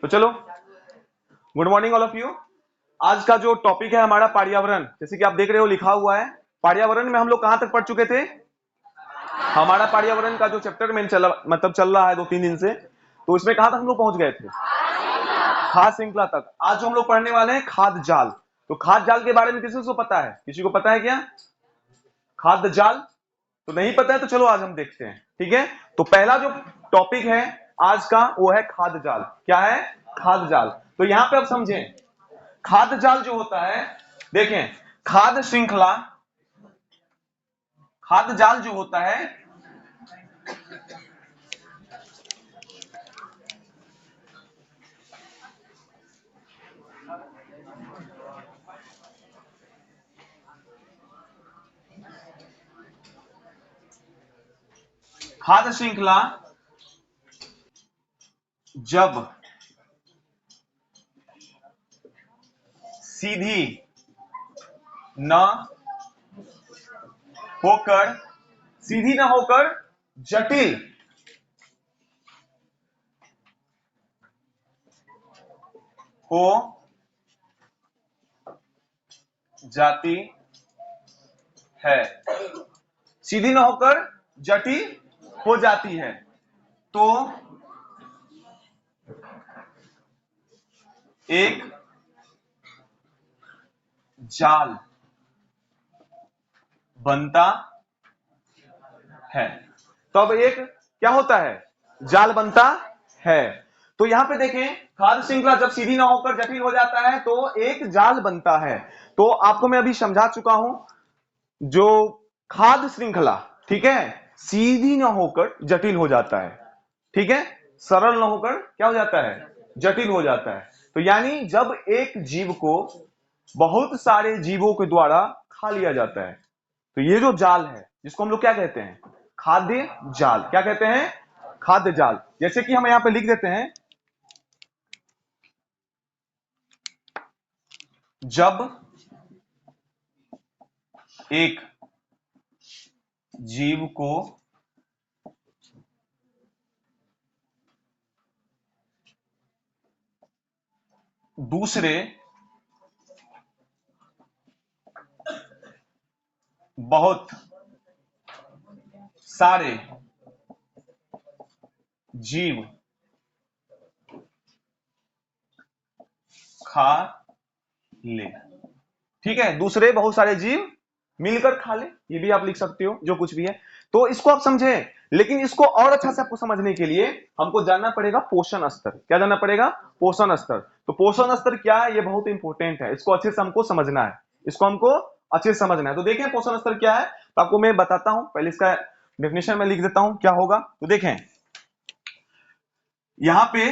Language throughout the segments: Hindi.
तो चलो, good morning all of you. आज का जो टॉपिक है हमारा पर्यावरण, जैसे कि आप देख रहे हो लिखा हुआ है। पर्यावरण में हम लोग कहां तक पढ़ चुके थे? हमारा पर्यावरण का जो चैप्टर में चल रहा है 2-3 दिन से, तो इसमें कहां तक हम लोग पहुंच गए थे? खाद्य श्रृंखला तक। आज जो हम लोग पढ़ने वाले हैं खाद्य जाल। तो खाद्य जाल के बारे में किसी को पता है? किसी को पता है क्या खाद्य जाल? तो नहीं पता है तो चलो आज हम देखते हैं, ठीक है। तो पहला जो टॉपिक है आज का वो है खाद्य जाल। क्या है? खाद्य जाल। तो यहां पे आप समझें, खाद्य जाल जो होता है, देखें, खाद्य श्रृंखला, खाद्य जाल जो होता है, खाद्य श्रृंखला जब सीधी न होकर, सीधी न होकर जटिल हो जाती है, सीधी न होकर जटिल हो जाती है, तो एक जाल बनता है। तो अब एक क्या होता है? जाल बनता है। तो यहां पे देखें, खाद्य श्रृंखला जब सीधी ना होकर जटिल हो जाता है तो एक जाल बनता है। तो आपको मैं अभी समझा चुका हूं, जो खाद्य श्रृंखला, ठीक है, सीधी ना होकर जटिल हो जाता है, ठीक है, सरल ना होकर क्या हो जाता है? जटिल हो जाता है। तो यानी जब एक जीव को बहुत सारे जीवों के द्वारा खा लिया जाता है, तो ये जो जाल है जिसको हम लोग क्या कहते हैं? खाद्य जाल। क्या कहते हैं? खाद्य जाल। जैसे कि हम यहां पे लिख देते हैं, जब एक जीव को दूसरे बहुत सारे जीव खा ले, ठीक है, दूसरे बहुत सारे जीव मिलकर खा ले, ये भी आप लिख सकते हो, जो कुछ भी है। तो इसको आप समझे, लेकिन इसको और अच्छा से आपको समझने के लिए हमको जानना पड़ेगा पोषण स्तर। क्या जानना पड़ेगा? पोषण स्तर। तो पोषण स्तर क्या है, ये बहुत इंपॉर्टेंट है, इसको अच्छे से हमको समझना है, इसको हमको अच्छे से समझना है। तो देखें पोषण स्तर क्या है, तो आपको मैं बताता हूं। पहले इसका डेफिनेशन में लिख देता हूं क्या होगा। तो देखें यहां पे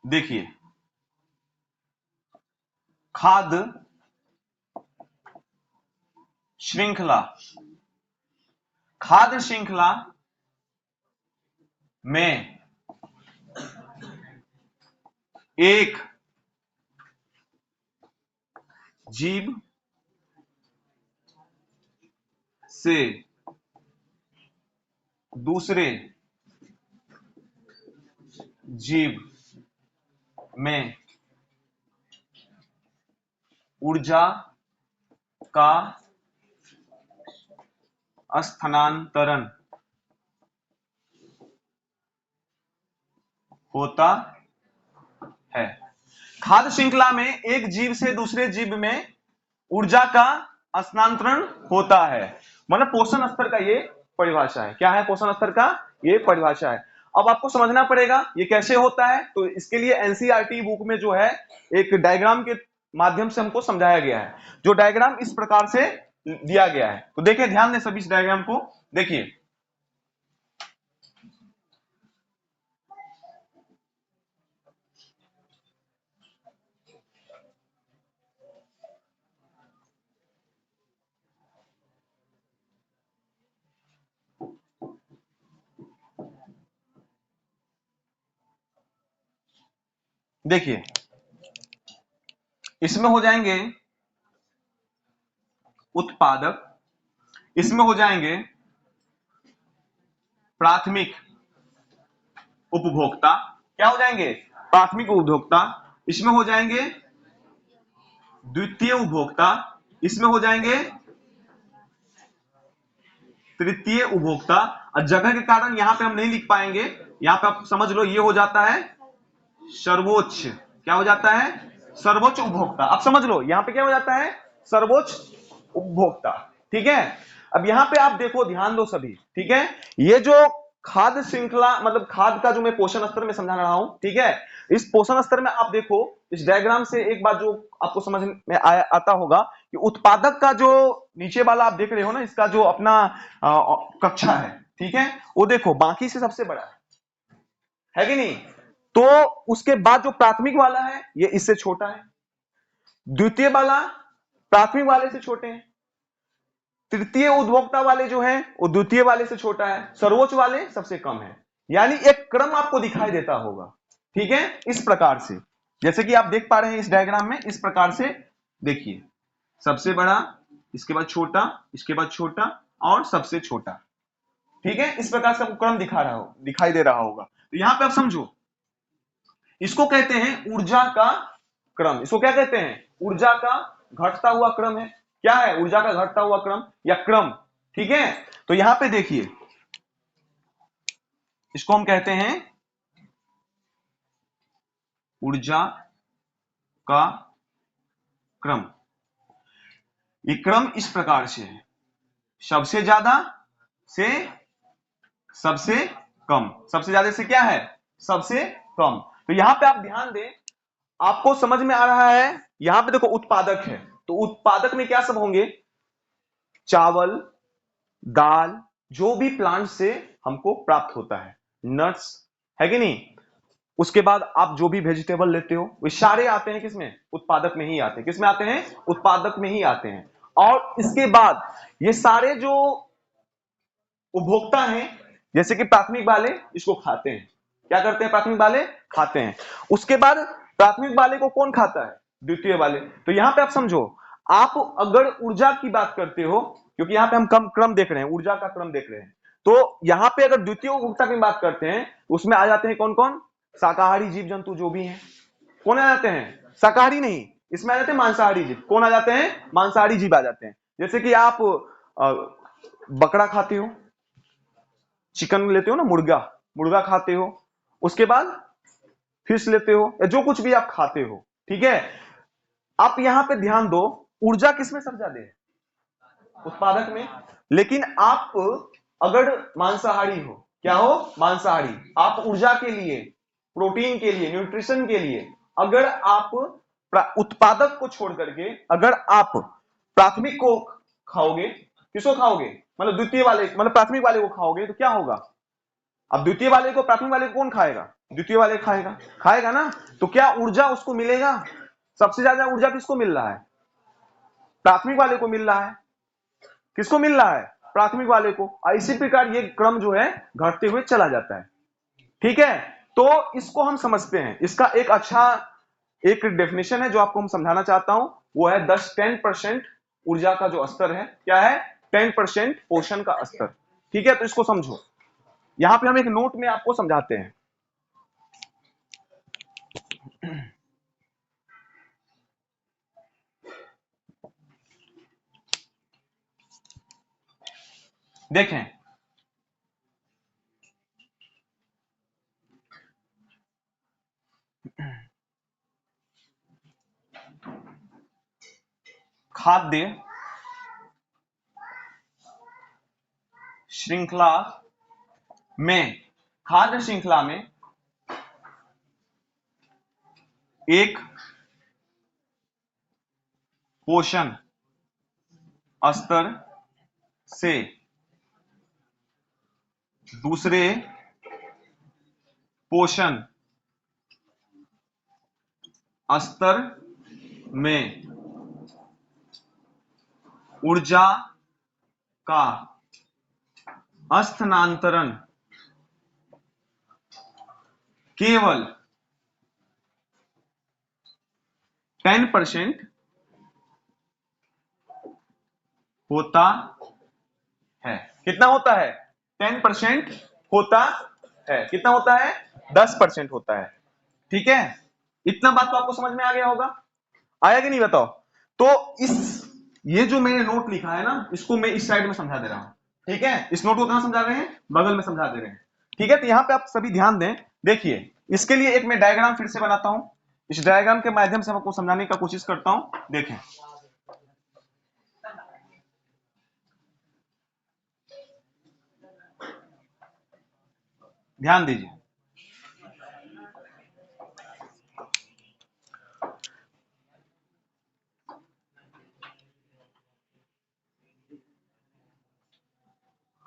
देखिए, खाद्य श्रृंखला, खाद्य श्रृंखला में एक जीव से दूसरे जीव में ऊर्जा का स्थानांतरण होता है। खाद्य श्रृंखला में एक जीव से दूसरे जीव में ऊर्जा का स्थानांतरण होता है, मतलब पोषण स्तर का ये परिभाषा है। क्या है पोषण स्तर का? ये परिभाषा है। अब आपको समझना पड़ेगा ये कैसे होता है। तो इसके लिए एनसीईआरटी बुक में जो है एक डायग्राम के माध्यम से हमको समझाया गया है, जो डायग्राम इस प्रकार से दिया गया है। तो देखिए, ध्यान दें सभी इस डायग्राम को। देखिए, देखिए इसमें हो जाएंगे उत्पादक, इसमें हो जाएंगे प्राथमिक उपभोक्ता, क्या हो जाएंगे? प्राथमिक उपभोक्ता, इसमें हो जाएंगे द्वितीय उपभोक्ता, इसमें हो जाएंगे तृतीय उपभोक्ता। और जगह के कारण यहां पे हम नहीं लिख पाएंगे, यहां पे आप समझ लो ये हो जाता है सर्वोच्च। क्या हो जाता है? सर्वोच्च उपभोक्ता। आप समझ लो यहां पे क्या हो जाता है? सर्वोच्च उपभोक्ता। ठीक है, अब यहां पे आप देखो, ध्यान दो सभी। ठीक है, ये जो खाद्य श्रृंखला मतलब खाद्य का जो मैं पोषण स्तर में समझा रहा हूं, ठीक है, इस पोषण स्तर में आप देखो इस डायग्राम से एक बात जो आपको समझ में आता होगा कि उत्पादक का जो नीचे वाला आप देख रहे हो ना, इसका जो अपना कक्षा है, ठीक है, वो देखो बाकी से सबसे बड़ा है कि नहीं? तो उसके बाद जो प्राथमिक वाला है ये इससे छोटा है, द्वितीय वाला प्राथमिक वाले से छोटे हैं, तृतीय उपभोक्ता वाले जो हैं वो द्वितीय वाले से छोटा है, सर्वोच्च वाले सबसे कम है। यानी एक क्रम आपको दिखाई देता होगा। ठीक है, इस प्रकार से जैसे कि आप देख पा रहे हैं इस डायग्राम में, इस प्रकार से देखिए, सबसे बड़ा, इसके बाद छोटा, इसके बाद छोटा और सबसे छोटा। ठीक है, इस प्रकार से आपको क्रम दिखाई दे रहा होगा। तो यहां पे आप समझो, इसको कहते हैं ऊर्जा का क्रम। इसको क्या कहते हैं? ऊर्जा का घटता हुआ क्रम है। क्या है? ऊर्जा का घटता हुआ क्रम या क्रम। ठीक है, तो यहां पे देखिए, इसको हम कहते हैं ऊर्जा का क्रम। ये क्रम इस प्रकार से है, सबसे ज्यादा से सबसे कम। सबसे ज्यादा से क्या है? सबसे कम। तो यहां पे आप ध्यान दें, आपको समझ में आ रहा है? यहां पे देखो उत्पादक है, तो उत्पादक में क्या सब होंगे? चावल, दाल, जो भी प्लांट से हमको प्राप्त होता है, नट्स, है कि नहीं? उसके बाद आप जो भी वेजिटेबल लेते हो वे सारे आते हैं किसमें? उत्पादक में ही आते हैं। किसमें आते हैं? उत्पादक में ही आते हैं। और इसके बाद ये सारे जो उपभोक्ता हैं, जैसे कि प्राथमिक वाले, इसको खाते हैं। क्या करते हैं? प्राथमिक वाले खाते हैं। उसके बाद प्राथमिक वाले को कौन खाता है? द्वितीय वाले। तो यहां पे आप समझो, आप अगर ऊर्जा की बात करते हो, क्योंकि यहां पे हम कम क्रम देख रहे हैं, ऊर्जा का क्रम देख रहे हैं, तो यहां पे अगर द्वितीय उपभोक्ता की बात करते हैं, उसमें आ जाते हैं कौन कौन? शाकाहारी जीव जंतु जो भी हैं। कौन आ जाते हैं? शाकाहारी नहीं, इसमें आ जाते हैं मांसाहारी जीव। कौन आ जाते हैं? मांसाहारी जीव आ जाते हैं। जैसे कि आप बकरा खाते हो, चिकन लेते हो ना, मुर्गा, मुर्गा खाते हो, उसके बाद फिश लेते हो, या जो कुछ भी आप खाते हो। ठीक है, आप यहां पे ध्यान दो, ऊर्जा किसमें सबसे ज्यादा है? उत्पादक में। लेकिन आप अगर मांसाहारी हो, क्या हो? मांसाहारी, आप ऊर्जा के लिए, प्रोटीन के लिए, न्यूट्रिशन के लिए, अगर आप उत्पादक को छोड़ करके अगर आप प्राथमिक को खाओगे, किसको खाओगे? मतलब द्वितीय वाले, मतलब प्राथमिक वाले को खाओगे, तो क्या होगा? अब द्वितीय वाले को, प्राथमिक वाले को कौन खाएगा? द्वितीय वाले खाएगा, खाएगा ना। तो क्या ऊर्जा उसको मिलेगा? सबसे ज्यादा ऊर्जा किसको मिल रहा है? प्राथमिक वाले को मिल रहा है। किसको मिल रहा है? प्राथमिक वाले को। इसी प्रकार ये क्रम जो है घटते हुए चला जाता है। ठीक है, तो इसको हम समझते हैं। इसका एक अच्छा एक डेफिनेशन है जो आपको हम समझाना चाहता हूं, वो है 10% ऊर्जा का जो स्तर है, क्या है? 10% पोषण का स्तर। ठीक है, तो इसको समझो। यहां पे हम एक नोट में आपको समझाते हैं। देखें, खाद्य श्रृंखला में, खाद्य श्रृंखला में एक पोषण स्तर से दूसरे पोषण स्तर में ऊर्जा का स्थानांतरण केवल 10% होता है। कितना होता है? 10% होता है। कितना होता है? 10% होता है। ठीक है, इतना बात तो आपको समझ में आ गया होगा, आया कि नहीं बताओ। तो ये जो मैंने नोट लिखा है ना, इसको मैं इस साइड में समझा दे रहा हूं। ठीक है, इस नोट को कहां समझा रहे हैं, बगल में समझा दे रहे हैं। ठीक है, तो यहां पे आप सभी ध्यान दें। देखिए, इसके लिए एक मैं डायग्राम फिर से बनाता हूं, इस डायग्राम के माध्यम से हम आपको समझाने का कोशिश करता हूं। देखें, ध्यान दीजिए।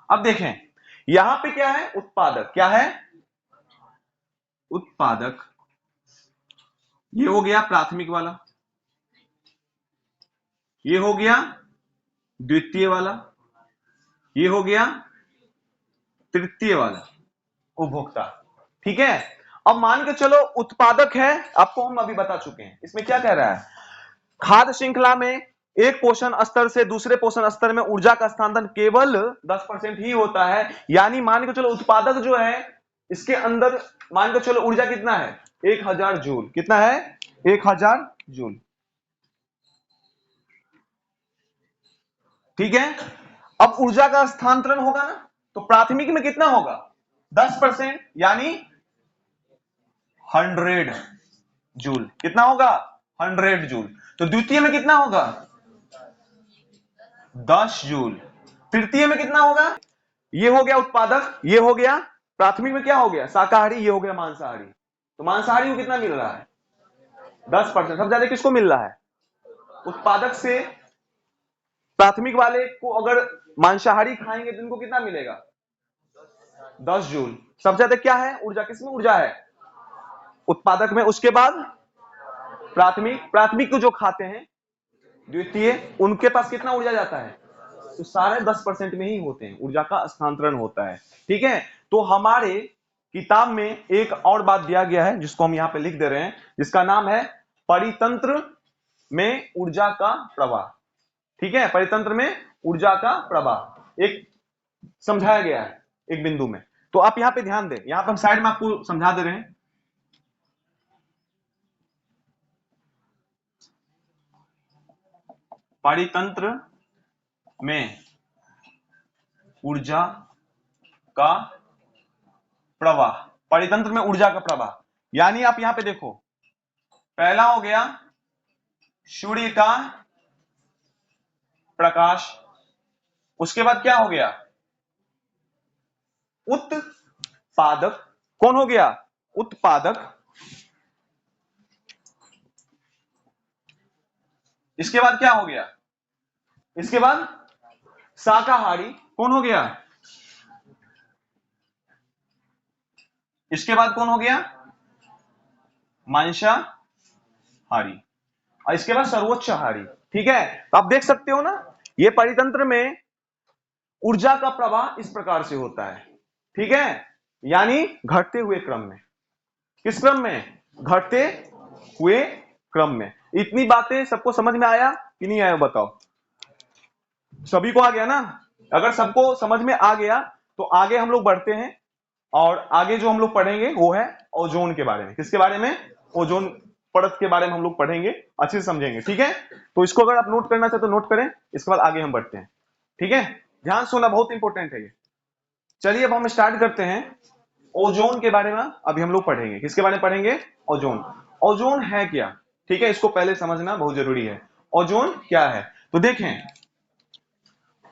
अब देखें, यहां पे क्या है, उत्पादक। क्या है, उत्पादक। ये हो गया प्राथमिक वाला, ये हो गया द्वितीय वाला, ये हो गया तृतीय वाला, उपभोक्ता। ठीक है, अब मान के चलो उत्पादक है, आपको हम अभी बता चुके हैं। इसमें क्या कह रहा है, खाद्य श्रृंखला में एक पोषण स्तर से दूसरे पोषण स्तर में ऊर्जा का स्थानांतरण केवल 10% ही होता है। यानी मान के चलो उत्पादक जो है, इसके अंदर मान के चलो ऊर्जा कितना है, 1000 जूल। कितना है, 1000 जूल। ठीक है, अब ऊर्जा का स्थानांतरण होगा ना, तो प्राथमिक में कितना होगा, 10%, यानी 100 जूल। कितना होगा, 100 जूल। तो द्वितीय में कितना होगा, 10 जूल। तृतीय में कितना होगा, ये हो गया उत्पादक, ये हो गया प्राथमिक में क्या हो गया, शाकाहारी, ये हो गया मांसाहारी। तो मांसाहारी को कितना मिल रहा है, 10%। सबसे ज्यादा किसको मिल रहा है, उत्पादक से। प्राथमिक वाले को अगर मांसाहारी खाएंगे तो इनको कितना मिलेगा, 10 जूल। सबसे ज्यादा क्या है ऊर्जा, किसमें ऊर्जा है, उत्पादक में। उसके बाद प्राथमिक को जो खाते हैं द्वितीय, उनके पास कितना ऊर्जा जाता है, तो सारे 10% में ही होते हैं, ऊर्जा का स्थानांतरण होता है। ठीक है, तो हमारे किताब में एक और बात दिया गया है, जिसको हम यहां पे लिख दे रहे हैं, जिसका नाम है परितंत्र में ऊर्जा का प्रवाह। ठीक है, परितंत्र में ऊर्जा का प्रवाह एक समझाया गया है एक बिंदु में। तो आप यहां पे ध्यान दें, यहां पे हम साइड में आपको समझा दे रहे हैं। परितंत्र में ऊर्जा का प्रवाह, परितंत्र में ऊर्जा का प्रवाह, यानी आप यहां पे देखो, पहला हो गया सूर्य का प्रकाश। उसके बाद क्या हो गया, उत्पादक। कौन हो गया, उत्पादक। इसके बाद क्या हो गया, इसके बाद शाकाहारी। कौन हो गया, इसके बाद कौन हो गया, मांसाहारी। और इसके बाद सर्वोच्चहारी। ठीक है, तो आप देख सकते हो ना, ये परितंत्र में ऊर्जा का प्रवाह इस प्रकार से होता है। ठीक है, यानी घटते हुए क्रम में। किस क्रम में, घटते हुए क्रम में। इतनी बातें सबको समझ में आया कि नहीं आया, बताओ। सभी को आ गया ना, अगर सबको समझ में आ गया तो आगे हम लोग बढ़ते हैं। और आगे जो हम लोग पढ़ेंगे वो है ओजोन के बारे में। किसके बारे में, ओजोन परत के बारे में हम लोग पढ़ेंगे, अच्छे से समझेंगे। ठीक है, तो इसको अगर आप नोट करना चाहते तो नोट करें, इसके बाद आगे हम बढ़ते हैं। ठीक है, ध्यान सुनना बहुत इंपॉर्टेंट है ये। चलिए अब हम स्टार्ट करते हैं, ओजोन के बारे में अभी हम लोग पढ़ेंगे। किसके बारे में पढ़ेंगे, ओजोन। ओजोन है क्या, ठीक है, इसको पहले समझना बहुत जरूरी है। ओजोन क्या है, तो देखें,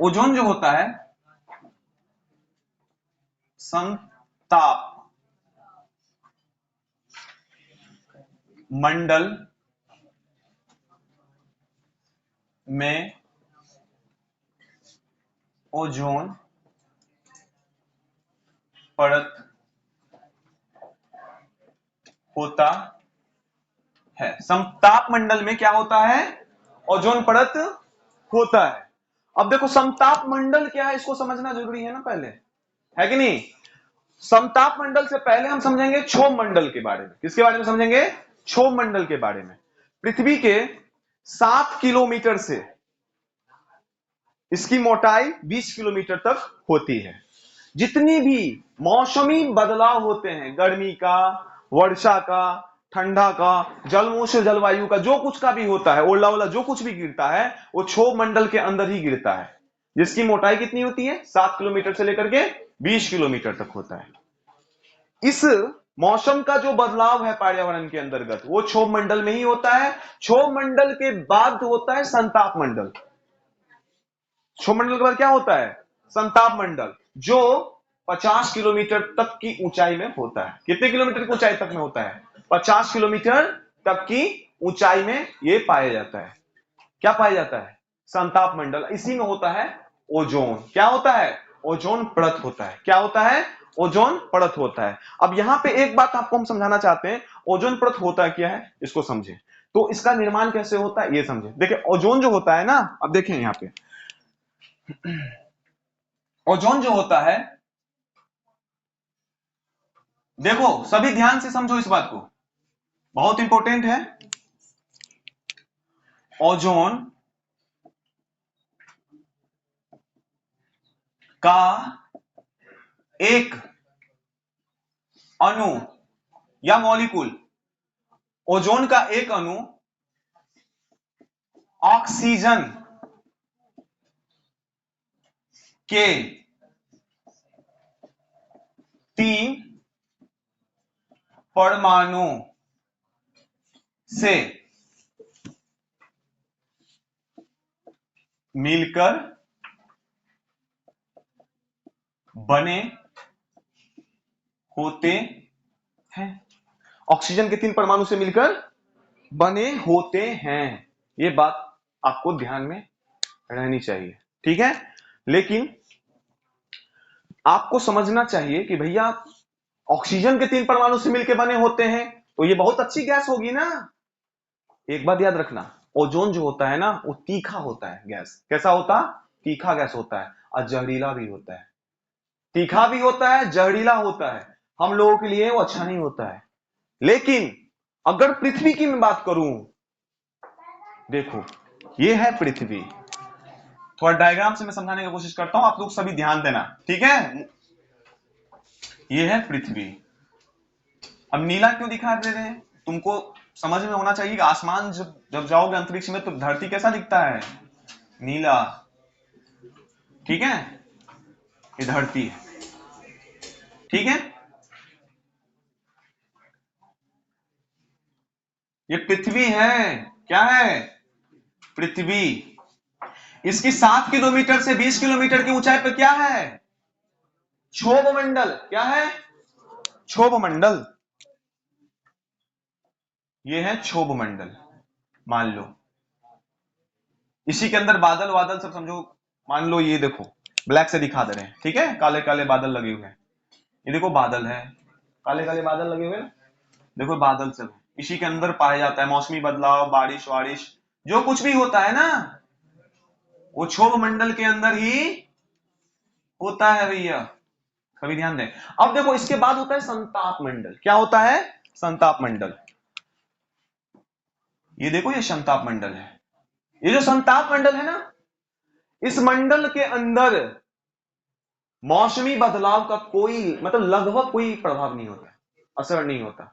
ओजोन जो होता है समताप मंडल में ओजोन परत होता है। समताप मंडल में क्या होता है, ओजोन परत होता है। अब देखो समताप मंडल क्या है, इसको समझना जरूरी है ना पहले, है कि नहीं। समताप मंडल से पहले हम समझेंगे क्षोभ मंडल के बारे में। किसके बारे में समझेंगे, क्षोभ मंडल के बारे में। पृथ्वी के 7 किलोमीटर से इसकी मोटाई 20 किलोमीटर तक होती है। जितनी भी मौसमी बदलाव होते हैं, गर्मी का, वर्षा का, ठंडा का, जलमोष्ण जलवायु का, जो कुछ का भी होता है, ओला ओला जो कुछ भी गिरता है, वो क्षोभ मंडल के अंदर ही गिरता है, जिसकी मोटाई कितनी होती है? 7 किलोमीटर से लेकर के 20 किलोमीटर तक होता है। इस मौसम का जो बदलाव है पर्यावरण के अंतर्गत, वो क्षोभ मंडल में ही होता है। क्षोभ मंडल के बाद होता है संताप मंडल। क्षोभ मंडल के बाद क्या होता है? संताप मंडल, जो 50 किलोमीटर तक की ऊंचाई में होता है। कितने किलोमीटर की ऊंचाई तक में होता है? 50 किलोमीटर तक की ऊंचाई में यह पाया जाता है। क्या पाया जाता है? संताप मंडल। इसी में होता है ओजोन। क्या होता है? ओजोन परत होता है। क्या होता है? ओजोन परत होता है। अब यहां पे एक बात आपको हम समझाना चाहते हैं, ओजोन परत होता है क्या है, इसको समझें। तो इसका निर्माण कैसे होता है ये समझें। देखिए ओजोन जो होता है ना, अब देखें यहां पे ओजोन जो होता है, देखो सभी ध्यान से समझो इस बात को, बहुत इंपॉर्टेंट है। ओजोन का एक अणु या मॉलिक्यूल, ओजोन का एक अणु ऑक्सीजन के 3 परमाणु से मिलकर बने होते हैं। ऑक्सीजन के 3 परमाणु से मिलकर बने होते हैं। ये बात आपको ध्यान में रहनी चाहिए, ठीक है। लेकिन आपको समझना चाहिए कि भैया ऑक्सीजन के 3 परमाणु से मिलकर बने होते हैं, तो ये बहुत अच्छी गैस होगी ना। एक बात याद रखना, ओजोन जो होता है ना, वो तीखा होता है गैस। कैसा होता? तीखा गैस होता है, और जहरीला भी होता है। तीखा भी होता है, जहरीला होता है। हम लोगों के लिए वो अच्छा नहीं होता है। लेकिन अगर पृथ्वी की मैं बात करूं, देखो ये है पृथ्वी। थोड़ा डायग्राम से मैं समझाने की कोशिश करता हूं, आप लोग सभी ध्यान देना, ठीक है। ये है पृथ्वी। अब नीला क्यों दिखा दे रहे हैं? तुमको समझ में होना चाहिए कि आसमान जब जब जाओगे अंतरिक्ष में, तो धरती कैसा दिखता है? नीला, ठीक है। ये धरती है, ठीक है। ये पृथ्वी है। क्या है? पृथ्वी। इसकी 7 किलोमीटर से 20 किलोमीटर की ऊंचाई पर क्या है? क्षोभ मंडल। क्या है? क्षोभ मंडल। ये है क्षोभ मंडल। मान लो इसी के अंदर बादल वादल सब समझो। मान लो ये देखो, ब्लैक से दिखा दे रहे हैं, ठीक है। काले काले बादल लगे हुए हैं। ये देखो बादल है, काले काले बादल लगे हुए हैं। देखो बादल सब इसी के अंदर पाया जाता है। मौसमी बदलाव, बारिश वारिश जो कुछ भी होता है ना, वो क्षोभ मंडल के अंदर ही होता है भैया। कभी ध्यान दें। अब देखो इसके बाद होता है संताप मंडल। क्या होता है? संताप मंडल। ये देखो ये संताप मंडल है। ये जो संताप मंडल है ना, इस मंडल के अंदर मौसमी बदलाव का कोई मतलब लगभग कोई प्रभाव नहीं होता, असर नहीं होता।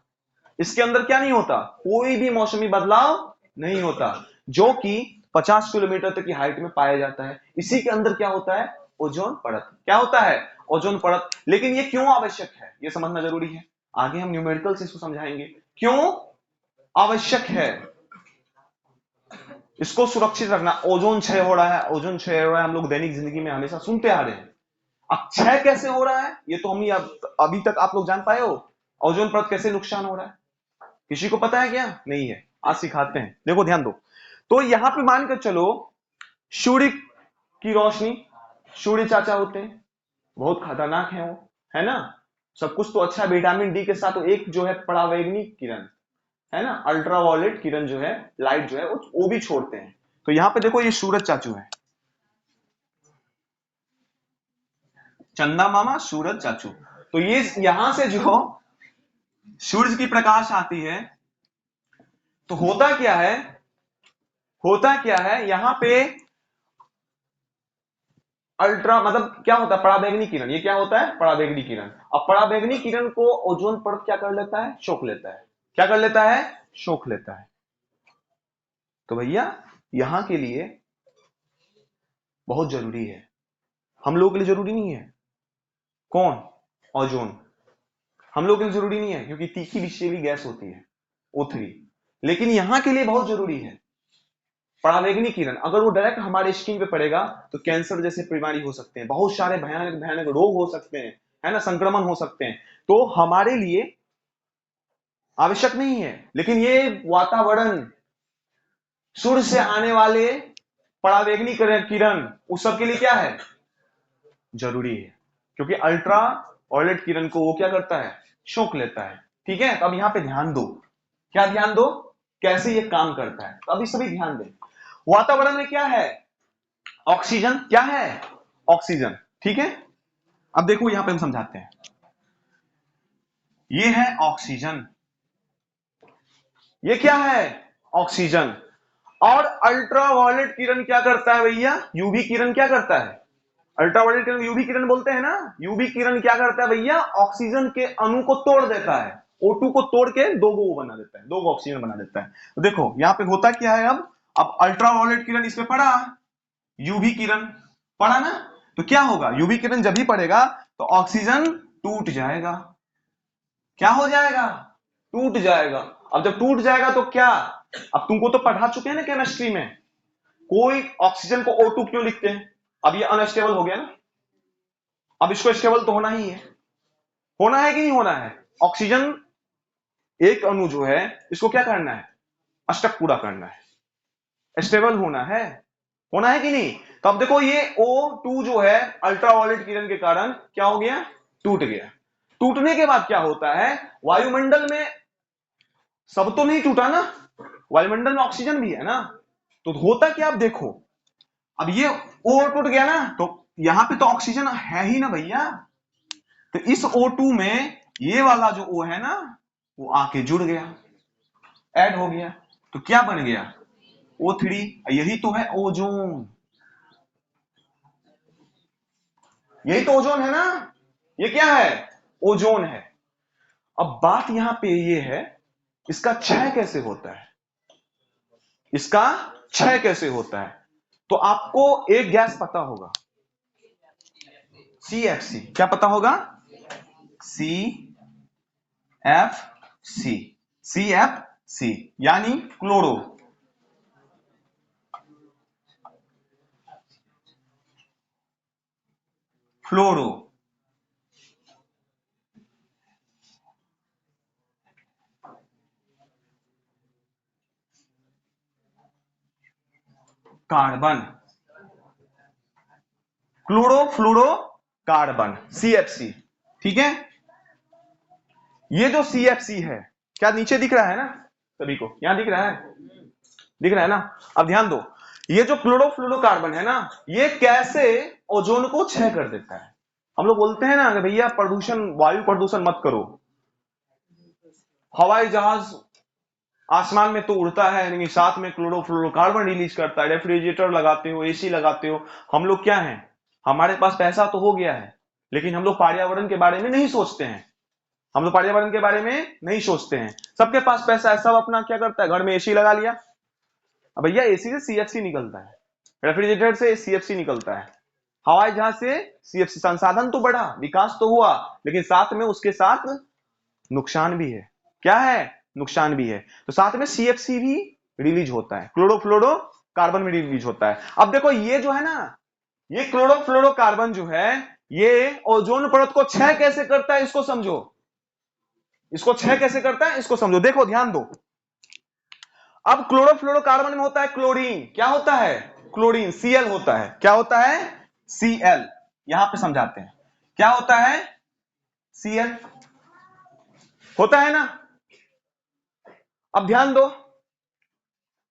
इसके अंदर क्या नहीं होता? कोई भी मौसमी बदलाव नहीं होता, जो कि 50 किलोमीटर तक की हाइट में पाया जाता है। इसी के अंदर क्या होता है? ओजोन परत। क्या होता है? ओजोन परत। लेकिन ये क्यों आवश्यक है, ये समझना जरूरी है। आगे हम न्यूमेरिकल से इसको समझाएंगे क्यों आवश्यक है। इसको सुरक्षित रखना। ओजोन क्षय हो रहा है, ओजोन क्षय हो रहा है, हम लोग दैनिक जिंदगी में हमेशा सुनते आ रहे हैं। अब क्षय कैसे हो रहा है, ये तो हम ही अभी तक आप लोग जान पाए हो? ओजोन परत कैसे नुकसान हो रहा है, किसी को पता है क्या? नहीं है। आज सिखाते हैं, देखो ध्यान दो। तो यहां पे मानकर चलो सूर्य की रोशनी, सूर्य चाचा होते हैं, बहुत खतरनाक है वो, है ना। सब कुछ तो अच्छा, विटामिन डी के साथ तो एक जो है परावैंगनिक किरण, है ना, अल्ट्रावायलेट किरण जो है, लाइट जो है वो भी छोड़ते हैं। तो यहां पे देखो ये सूरज चाचू है, चंदा मामा सूरज चाचू। तो ये यहां से जो सूरज की प्रकाश आती है, तो होता क्या है, होता क्या है यहां पे अल्ट्रा मतलब क्या होता है, पराबैंगनी किरण। ये क्या होता है, पराबैंगनी किरण। अब पराबैंगनी किरण को ओजोन परत क्या कर लेता है, सोख लेता है। क्या कर लेता है, सोख लेता है। तो भैया यहां के लिए बहुत जरूरी है, हम लोगों के लिए जरूरी नहीं है। कौन, ओजोन हम लोगों के लिए जरूरी नहीं है, क्योंकि तीखी विषैली गैस होती है O3। लेकिन यहां के लिए बहुत जरूरी है पराबैंगनी किरण। अगर वो डायरेक्ट हमारे स्किन पे पड़ेगा तो कैंसर जैसे बीमारी हो सकते हैं, बहुत सारे भयानक भयानक रोग हो सकते हैं, है ना, संक्रमण हो सकते हैं। तो हमारे लिए आवश्यक नहीं है। लेकिन ये वातावरण, सूर्य से आने वाले पराबैंगनी किरण, उस सब के लिए क्या है, जरूरी है। क्योंकि अल्ट्रा वायलेट किरण को वो क्या करता है, सोख लेता है। ठीक है, तो अब यहां पे ध्यान दो, क्या ध्यान दो, कैसे ये काम करता है। तो अभी सभी ध्यान दें, वातावरण में क्या है, ऑक्सीजन। क्या है, ऑक्सीजन। ठीक है, अब देखो यहां पे हम समझाते हैं। ये है ऑक्सीजन, ये क्या है, ऑक्सीजन। और अल्ट्रावायलेट किरण क्या करता है भैया, यूवी किरण क्या करता है, अल्ट्रावायलेट किरण यूवी किरण बोलते हैं ना। यूवी किरण क्या करता है भैया, ऑक्सीजन के अणु को तोड़ देता है, O2 को तोड़ के दो गो बना देता है, दो गो ऑक्सीजन बना देता है। तो देखो यहां पे होता क्या है, अब अल्ट्रावायलेट किरण इस पे पड़ा, यूवी किरण पड़ा ना, तो क्या होगा, यूवी किरण जब भी पड़ेगा तो ऑक्सीजन टूट जाएगा। क्या हो जाएगा, टूट जाएगा। अब जब टूट जाएगा तो क्या, अब तुमको तो पढ़ा चुके हैं ना केमिस्ट्री में, कोई ऑक्सीजन को O2 क्यों लिखते हैं, अब ये अनस्टेबल हो गया ना, अब इसको स्टेबल तो होना ही है, होना है कि नहीं होना है। ऑक्सीजन एक अणु जो है, इसको क्या करना है, अष्टक पूरा करना है, स्टेबल होना है कि नहीं। तो अब देखो ये O2 जो है अल्ट्रावायलेट किरण के कारण क्या हो गया, टूट गया। टूटने के बाद क्या होता है, वायुमंडल में सब तो नहीं टूटा ना, वायुमंडल में ऑक्सीजन भी है ना, तो होता क्या, आप देखो, अब ये O टूट गया ना, तो यहां पे तो ऑक्सीजन है ही ना भैया, तो इस O2 में ये वाला जो O है ना, वो आके जुड़ गया, ऐड हो गया, तो क्या बन गया, O3। यही तो है ओजोन, यही तो ओजोन है ना, ये क्या है, ओजोन है। अब बात यहां पे ये है, इसका क्षय कैसे होता है, इसका क्षय कैसे होता है। तो आपको एक गैस पता होगा, CFC। क्या पता होगा, CFC, CFC यानी chloro, fluoro, carbon, chloro fluoro carbon, CFC। ठीक है, ये जो CFC है, क्या नीचे दिख रहा है ना सभी को, यहां दिख रहा है, दिख रहा है ना। अब ध्यान दो, ये जो क्लोरोफ्लोरोकार्बन है ना, ये कैसे ओजोन को क्षय कर देता है। हम लोग बोलते हैं ना कि भैया प्रदूषण, वायु प्रदूषण मत करो, हवाई जहाज आसमान में तो उड़ता है, लेकिन साथ में क्लोरोफ्लोरोकार्बन रिलीज करता है। रेफ्रिजरेटर लगाते हो, AC लगाते हो, हम लोग क्या हैं, हमारे पास पैसा तो हो गया है, लेकिन हम लोग पर्यावरण के बारे में नहीं सोचते हैं, हम लोग पर्यावरण के बारे में नहीं सोचते हैं। सबके पास पैसा है, सब अपना क्या करता है, घर में AC लगा लिया। अब भैया AC से CFC निकलता है, रेफ्रिजरेटर से CFC निकलता है, हवाई जहाज से CFC। संसाधन तो बढ़ा, विकास तो हुआ, लेकिन साथ में उसके साथ नुकसान भी है। क्या है, नुकसान भी है। तो साथ में CFC भी रिलीज होता है, क्लोरोफ्लोरो कार्बन भी रिलीज होता है। अब देखो ये जो है ना, ये क्लोरोफ्लोरो कार्बन जो है, ये ओजोन परत को क्षय कैसे करता है, इसको समझो, इसको क्षय कैसे करता है इसको समझो। देखो ध्यान दो, अब क्लोरोफ्लोरोकार्बन में होता है क्लोरीन, क्या होता है, क्लोरीन, Cl होता है। क्या होता है, Cl। यहां पे समझाते हैं, क्या होता है, Cl होता है ना। अब ध्यान दो,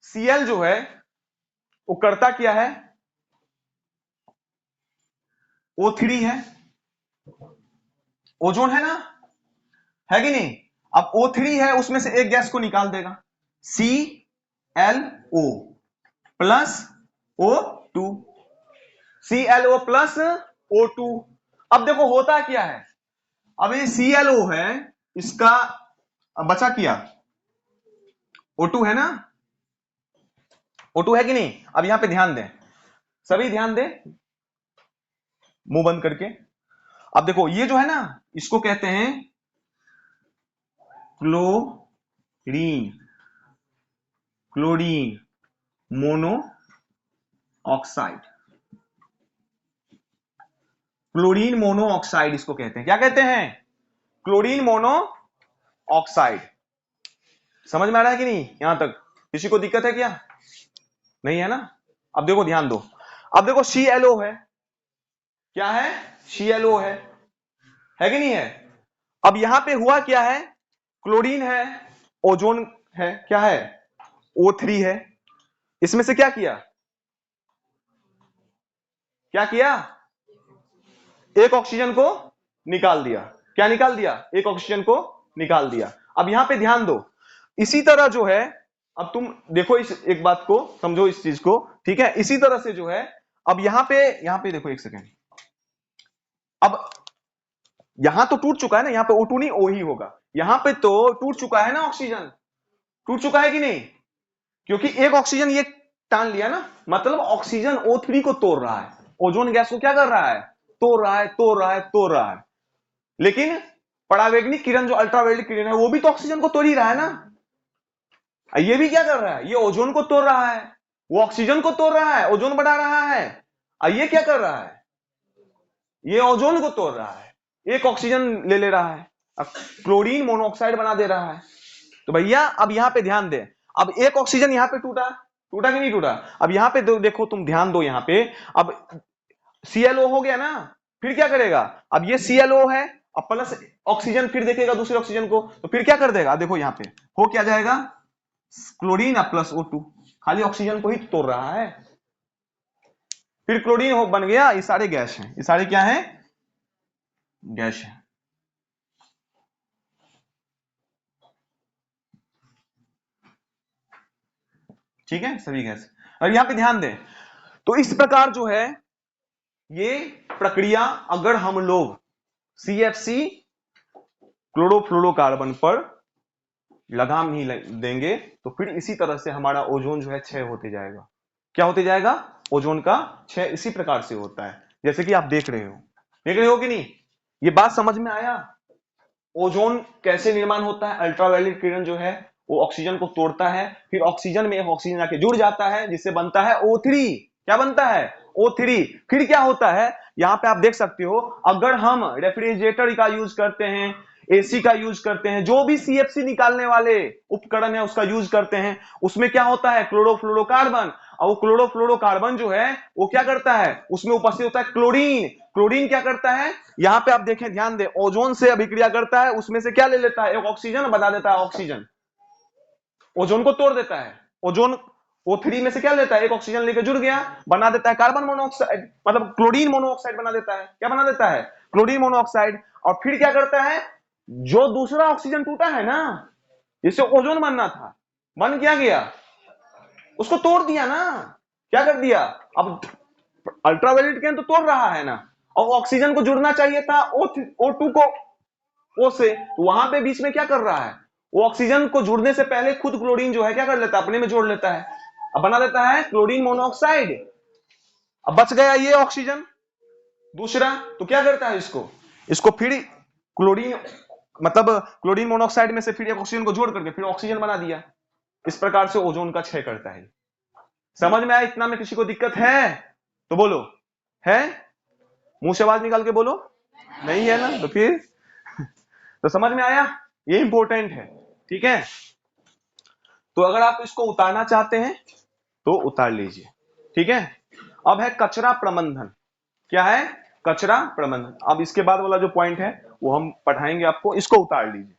Cl जो है वो करता क्या है, O3 है, ओजोन है ना, है कि नहीं। अब O3 है, उसमें से एक गैस को निकाल देगा, ClO plus O2, ClO plus O2। अब देखो होता क्या है, अब ये ClO है, इसका बचा किया O2 है ना, O2 है कि नहीं। अब यहां पे ध्यान दें, सभी ध्यान दें, मुंह बंद करके। अब देखो ये जो है ना, इसको कहते हैं chlorine, chlorine mono oxide, chlorine mono oxide इसको कहते हैं। क्या कहते हैं? Chlorine mono oxide. समझ में आ रहा है कि नहीं? यहां तक किसी को दिक्कत है क्या? नहीं है ना। अब देखो ध्यान दो, अब देखो ClO है, क्या है? ClO है कि नहीं है। अब यहां पे हुआ क्या है, क्लोरीन है, ओजोन है, क्या है? O3 है। इसमें से क्या किया, क्या किया? एक ऑक्सीजन को निकाल दिया। क्या निकाल दिया? एक ऑक्सीजन को निकाल दिया। अब यहां पे ध्यान दो, इसी तरह जो है, अब तुम देखो इस एक बात को समझो, इस चीज को, ठीक है। इसी तरह से जो है, अब यहां पे देखो एक सेकेंड, अब यहां तो टूट चुका है ना, यहां पे O2 नहीं O ही होगा। यहां पे तो टूट चुका है ना, ऑक्सीजन टूट चुका है कि नहीं, क्योंकि एक ऑक्सीजन ये टान लिया ना, मतलब ऑक्सीजन O3 को तोड़ रहा है, ओजोन गैस को क्या कर रहा है? तोड़ रहा है, तोड़ रहा है, तोड़ रहा है। लेकिन परावैगनिक किरण जो अल्ट्रावायलेट किरण है, वो भी तो ऑक्सीजन को तोड़ ही रहा है ना। ये भी क्या कर रहा है? ये ओजोन को तोड़ रहा है, वो ऑक्सीजन को तोड़ रहा है, ओजोन बढ़ा रहा है। ये क्या कर रहा है? ये ओजोन को तोड़ रहा है, एक ऑक्सीजन ले रहा है, क्लोरीन मोनोऑक्साइड बना दे रहा है। तो भैया अब यहां पे ध्यान दे, अब एक ऑक्सीजन यहां पे टूटा, टूटा कि नहीं टूटा? अब यहां पे देखो, तुम ध्यान दो यहां पे, अब ClO हो गया ना, फिर क्या करेगा? अब ये ClO है, अब प्लस ऑक्सीजन फिर देखेगा दूसरे ऑक्सीजन को, तो फिर क्या कर देगा? देखो यहां पे हो क्या जाएगा, क्लोरीन अब प्लस O2, खाली ऑक्सीजन को ही तोड़ रहा है। फिर क्लोरीन हो बन गया। ये सारे गैस हैं, ये सारे क्या है? गैस है। ठीक है, सभी गैस। और यहां पे ध्यान दें, तो इस प्रकार जो है ये प्रक्रिया, अगर हम लोग CFC क्लोरोफ्लोरोकार्बन पर लगाम नहीं देंगे, तो फिर इसी तरह से हमारा ओजोन जो है क्षय होते जाएगा। क्या होते जाएगा? ओजोन का क्षय इसी प्रकार से होता है, जैसे कि आप देख रहे हो कि नहीं। ये बात समझ में आया? ओजोन कैसे निर्माण होता है? अल्ट्रावायलेट किरण जो है वो ऑक्सीजन को तोड़ता है, फिर ऑक्सीजन में एक ऑक्सीजन आके जुड़ जाता है, जिससे बनता है O3। क्या बनता है? O3। फिर क्या होता है, यहां पे आप देख सकते हो, अगर हम रेफ्रिजरेटर का यूज करते हैं, AC का यूज करते हैं, जो भी CFC निकालने वाले उपकरण है उसका यूज करते हैं, उसमें क्या होता है? क्लोरोफ्लोरोकार्बन। और वो क्लोरोफ्लोरोकार्बन जो है वो क्या करता है? उसमें उपस्थित होता है क्लोरीन। क्लोरीन क्या करता है? यहां पे आप देखें, ध्यान दें, ओजोन से अभिक्रिया करता है, उसमें से क्या ले लेता है? एक ऑक्सीजन बना देता है, ऑक्सीजन ओजोन को तोड़ देता है। ओजोन O3 में से क्या लेता है? एक ऑक्सीजन लेकर जुड़ गया, बना देता है कार्बन मोनोऑक्साइड, मतलब क्लोरीन मोनोऑक्साइड बना देता है। क्या बना देता है? Chlorine monoxide. और फिर क्या करता है? जो दूसरा ऑक्सीजन टूटा है ना, जिससे ओजोन बनना था, बन क्या गया? उसको तोड़ दिया ना। क्या कर दिया? अब अल्ट्रावायलेट किरण तो तोड़ रहा है ना, और ऑक्सीजन को जुड़ना चाहिए था O2 को O से, तो वहां पे बीच में क्या कर रहा है? वो ऑक्सीजन को जुड़ने से पहले खुद क्लोरीन जो है क्या कर लेता है? अपने में जोड़ लेता है, अब बना देता है क्लोरीन मोनोऑक्साइड। अब बच गया ये ऑक्सीजन दूसरा, तो क्या करता है? इसको फिर क्लोरीन, मतलब क्लोरीन मोनोऑक्साइड में से फिर एक ऑक्सीजन को जोड़ करके फिर ऑक्सीजन बना दिया। इस प्रकार से ओजोन का क्षय करता है। समझ में आया? इतना में किसी को दिक्कत है तो बोलो। है? मुंह से आवाज निकाल के बोलो। नहीं है ना, तो फिर तो समझ में आया? ये इंपॉर्टेंट है, ठीक है। तो अगर आप इसको उतारना चाहते हैं तो उतार लीजिए, ठीक है। अब है कचरा प्रबंधन। क्या है? कचरा प्रबंधन। अब इसके बाद वाला जो पॉइंट है वो हम पढ़ाएंगे आपको, इसको उतार लीजिए।